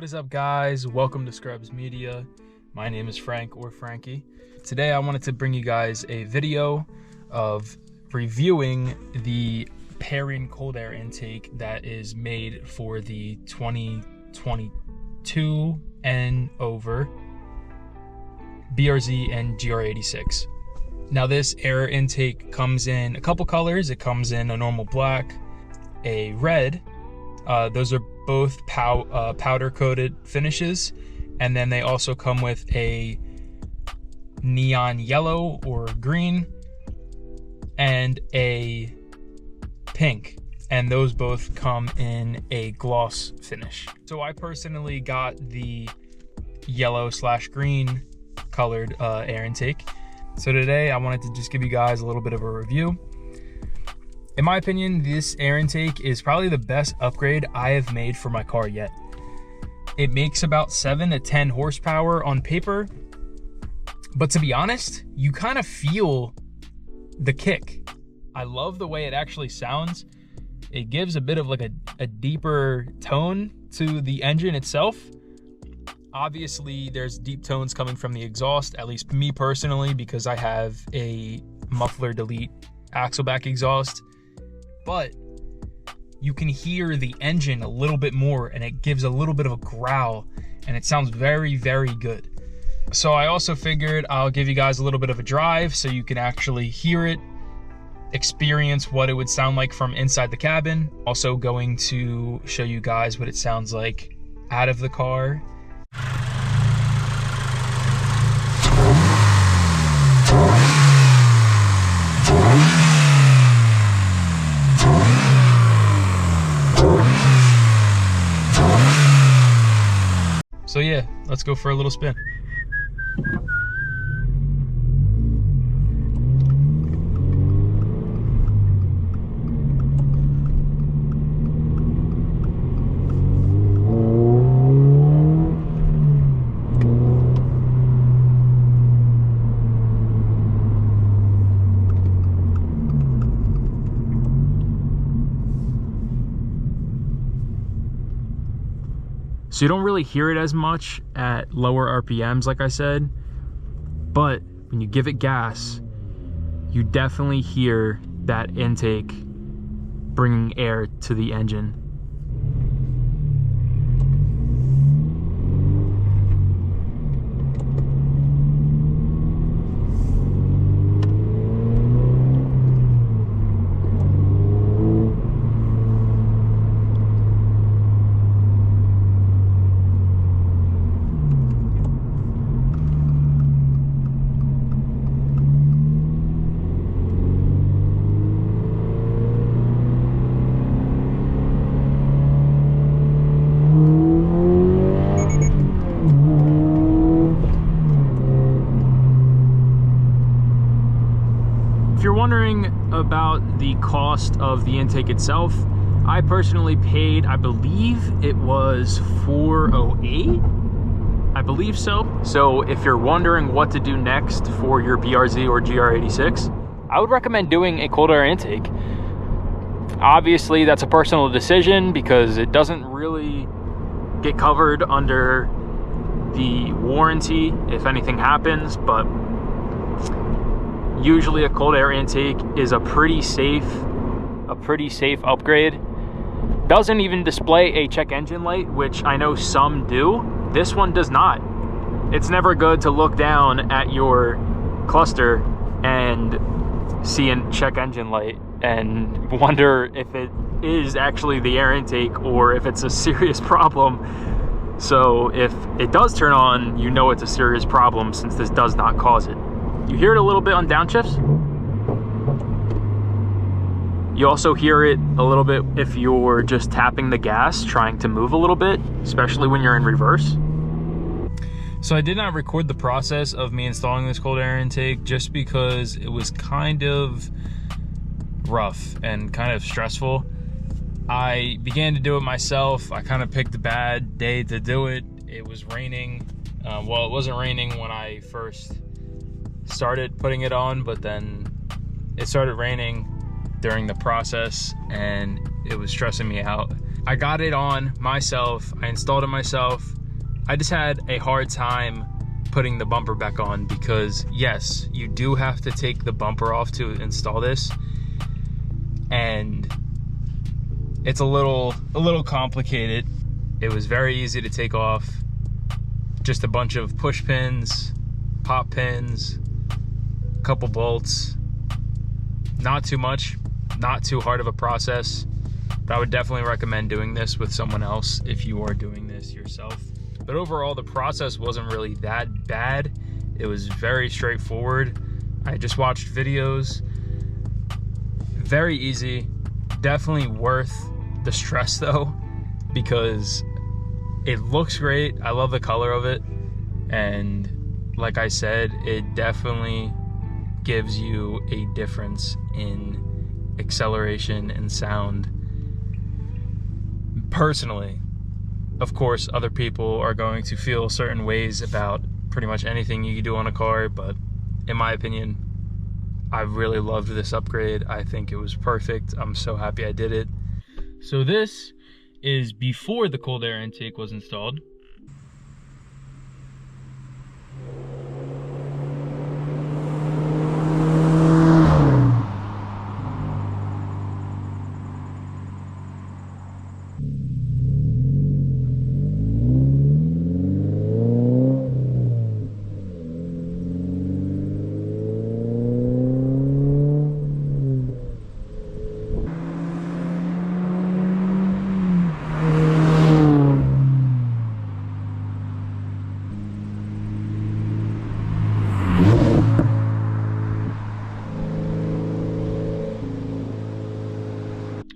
What is up, guys? Welcome to Scrubs Media. My name is Frank, or Frankie. Today I wanted to bring you guys a video of reviewing the Perrin cold air intake that is made for the 2022 and over BRZ and GR86. Now this air intake comes in a couple colors. It comes in a normal black, a red. Those are both powder coated finishes, and then they also come with a neon yellow or green and a pink, and those both come in a gloss finish. So I personally got the yellow/green colored air intake. So today I wanted to just give you guys a little bit of a review. In my opinion, this air intake is probably the best upgrade I have made for my car yet. It makes about 7 to 10 horsepower on paper, but to be honest, you kind of feel the kick. I love the way it actually sounds. It gives a bit of like a deeper tone to the engine itself. Obviously, there's deep tones coming from the exhaust, at least me personally, because I have a muffler delete axleback exhaust. But you can hear the engine a little bit more, and it gives a little bit of a growl, and it sounds very, very good. So I also figured I'll give you guys a little bit of a drive so you can actually hear it, experience what it would sound like from inside the cabin. Also going to show you guys what it sounds like out of the car. So yeah, let's go for a little spin. So you don't really hear it as much at lower RPMs, like I said, but when you give it gas, you definitely hear that intake bringing air to the engine. If you're wondering about the cost of the intake itself, I personally paid, I believe it was $408. I believe so. So if you're wondering what to do next for your BRZ or GR86, I would recommend doing a cold air intake. Obviously, that's a personal decision because it doesn't really get covered under the warranty if anything happens, but usually a cold air intake is a pretty safe upgrade. Doesn't even display a check engine light, which I know some do. This one does not. It's never good to look down at your cluster and see a check engine light and wonder if it is actually the air intake or if it's a serious problem. So if it does turn on, you know it's a serious problem since this does not cause it. You hear it a little bit on downshifts. You also hear it a little bit if you're just tapping the gas, trying to move a little bit, especially when you're in reverse. So I did not record the process of me installing this cold air intake just because it was kind of rough and kind of stressful. I began to do it myself. I kind of picked a bad day to do it. It was raining. Well, it wasn't raining when I first started putting it on, but then it started raining during the process and it was stressing me out. I got it on myself, I installed it myself. I just had a hard time putting the bumper back on because yes, you do have to take the bumper off to install this, and it's a little complicated. It was very easy to take off. Just a bunch of push pins, pop pins, a couple bolts. Not too much, not too hard of a process, but I would definitely recommend doing this with someone else if you are doing this yourself. But overall, the process wasn't really that bad. It was very straightforward. I just watched videos. Very easy. Definitely worth the stress though, because it looks great. I love the color of it. And like I said, it definitely gives you a difference in acceleration and sound. Personally, of course, other people are going to feel certain ways about pretty much anything you do on a car, but in my opinion, I really loved this upgrade. I think it was perfect. I'm so happy I did it. So this is before the cold air intake was installed.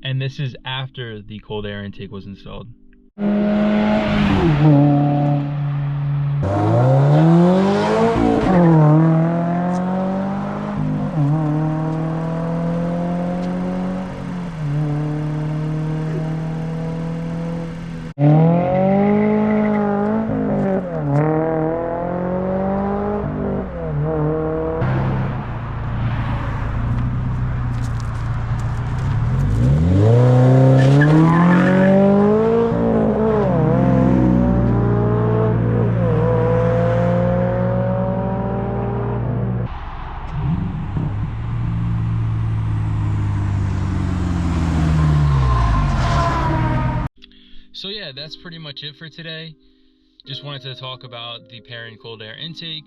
And this is after the cold air intake was installed. So yeah, that's pretty much it for today. Just wanted to talk about the Perrin cold air intake.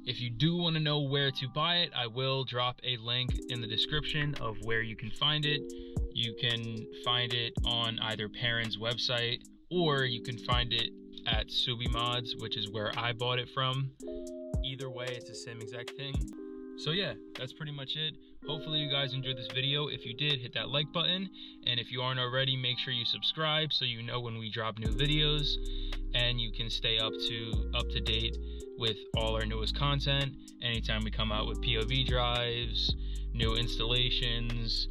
If you do want to know where to buy it, I will drop a link in the description of where you can find it. You can find it on either Perrin's website, or you can find it at SubiMods, which is where I bought it from. Either way, it's the same exact thing. So yeah, that's pretty much it. Hopefully you guys enjoyed this video. If you did, hit that like button. And if you aren't already, make sure you subscribe so you know when we drop new videos. And you can stay up to date with all our newest content. Anytime we come out with POV drives, new installations,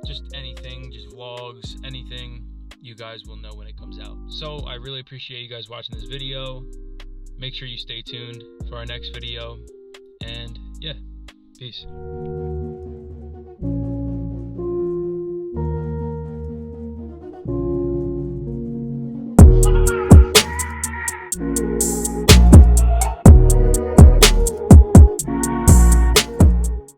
just anything, just vlogs, anything, you guys will know when it comes out. So I really appreciate you guys watching this video. Make sure you stay tuned for our next video. And yeah, peace.